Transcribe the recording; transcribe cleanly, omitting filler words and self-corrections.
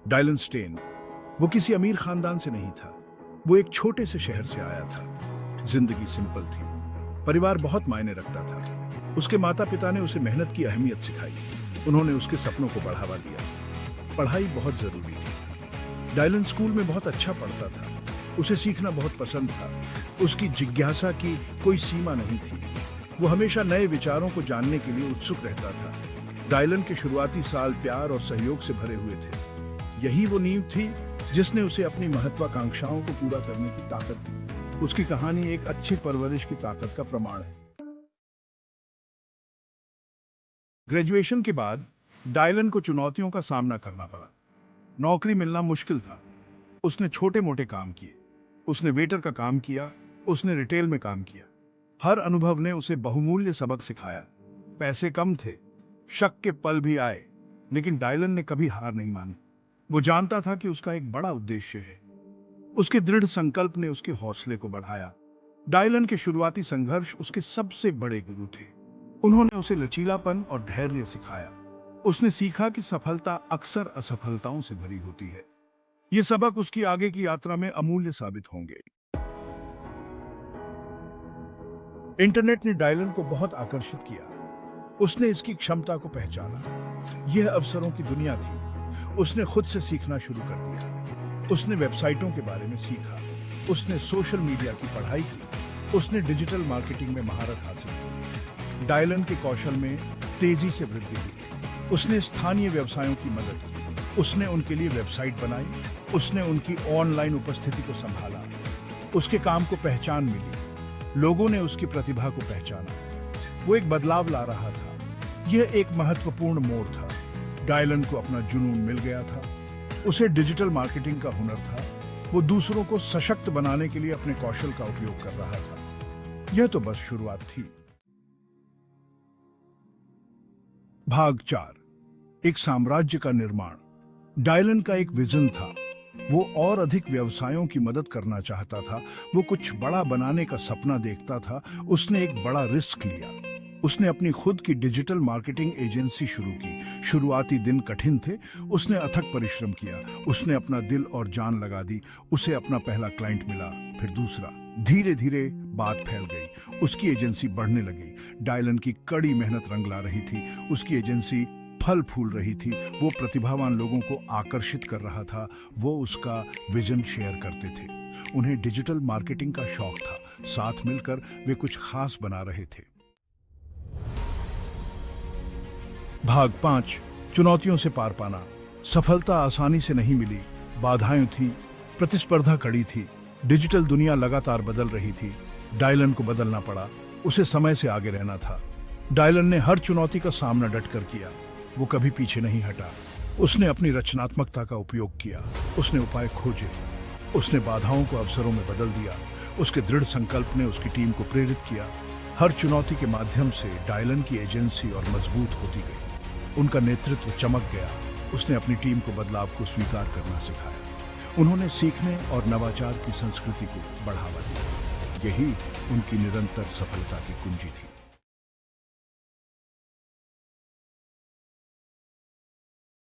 Dylan stand वो किसी अमीर खानदान से नहीं था। वो एक छोटे से शहर से आया था। जिंदगी सिंपल थी, परिवार बहुत मायने रखता था। उसके माता पिता ने उसे मेहनत की अहमियत सिखाई। उन्होंने उसके सपनों को बढ़ावा दिया। पढ़ाई बहुत जरूरी थी। डायलन स्कूल में बहुत अच्छा पढ़ता था। उसे सीखना बहुत पसंद था। उसकी जिज्ञासा की कोई सीमा नहीं थी। वो हमेशा नए विचारों को जानने के लिए उत्सुक रहता था। डायलन के शुरुआती साल प्यार और सहयोग से भरे हुए थे। यही वो नींव थी जिसने उसे अपनी महत्वाकांक्षाओं को पूरा करने की ताकत दी। उसकी कहानी एक अच्छी परवरिश की ताकत का प्रमाण है। ग्रेजुएशन के बाद डायलन को चुनौतियों का सामना करना पड़ा। नौकरी मिलना मुश्किल था। उसने छोटे मोटे काम किए। उसने वेटर का काम किया। उसने रिटेल में काम किया। हर अनुभव ने उसे बहुमूल्य सबक सिखाया। पैसे कम थे, शक के पल भी आए, लेकिन डायलन ने कभी हार नहीं मानी। वो जानता था कि उसका एक बड़ा उद्देश्य है। उसके दृढ़ संकल्प ने उसके हौसले को बढ़ाया। डायलन के शुरुआती संघर्ष उसके सबसे बड़े गुरु थे। उन्होंने उसे लचीलापन और धैर्य सिखाया। उसने सीखा कि सफलता अक्सर असफलताओं से भरी होती है। ये सबक उसकी आगे की यात्रा में अमूल्य साबित होंगे। इंटरनेट ने डायलन को बहुत आकर्षित किया। उसने इसकी क्षमता को पहचाना। यह अवसरों की दुनिया थी। उसने खुद से सीखना शुरू कर दिया। उसने वेबसाइटों के बारे में सीखा। उसने सोशल मीडिया की पढ़ाई की। उसने डिजिटल मार्केटिंग में महारत हासिल की। डायलन के कौशल में तेजी से वृद्धि हुई। उसने स्थानीय व्यवसायों की मदद की। उसने उनके लिए वेबसाइट बनाई। उसने उनकी ऑनलाइन उपस्थिति को संभाला। उसके काम को पहचान मिली। लोगों ने उसकी प्रतिभा को पहचाना। वो एक बदलाव ला रहा था। यह एक महत्वपूर्ण मोड़ था। डायलन को अपना जुनून मिल गया था। उसे डिजिटल मार्केटिंग का हुनर था। वो दूसरों को सशक्त बनाने के लिए अपने कौशल का उपयोग कर रहा था। यह तो बस शुरुआत थी। भाग 4, एक साम्राज्य का निर्माण। डायलन का एक विजन था। वो और अधिक व्यवसायों की मदद करना चाहता था। वो कुछ बड़ा बनाने का सपना देखता था। उसने एक बड़ा रिस्क लिया। उसने अपनी खुद की डिजिटल मार्केटिंग एजेंसी शुरू की। शुरुआती दिन कठिन थे। उसने अथक परिश्रम किया। उसने अपना दिल और जान लगा दी। उसे अपना पहला क्लाइंट मिला, फिर दूसरा। धीरे धीरे बात फैल गई। उसकी एजेंसी बढ़ने लगी। डायलन की कड़ी मेहनत रंग ला रही थी। उसकी एजेंसी फल फूल रही थी। वो प्रतिभावान लोगों को आकर्षित कर रहा था। वो उसका विजन शेयर करते थे। उन्हें डिजिटल मार्केटिंग का शौक था। साथ मिलकर वे कुछ खास बना रहे थे। भाग 5, चुनौतियों से पार पाना। सफलता आसानी से नहीं मिली। बाधाएं थी, प्रतिस्पर्धा कड़ी थी। डिजिटल दुनिया लगातार बदल रही थी। डायलन को बदलना पड़ा। उसे समय से आगे रहना था। डायलन ने हर चुनौती का सामना डटकर किया। वो कभी पीछे नहीं हटा। उसने अपनी रचनात्मकता का उपयोग किया। उसने उपाय खोजे। उसने बाधाओं को अवसरों में बदल दिया। उसके दृढ़ संकल्प ने उसकी टीम को प्रेरित किया। हर चुनौती के माध्यम से डायलन की एजेंसी और मजबूत होती गई। उनका नेतृत्व चमक गया। उसने अपनी टीम को बदलाव को स्वीकार करना सिखाया। उन्होंने सीखने और नवाचार की संस्कृति को बढ़ावा दिया। यही उनकी निरंतर सफलता की कुंजी थी।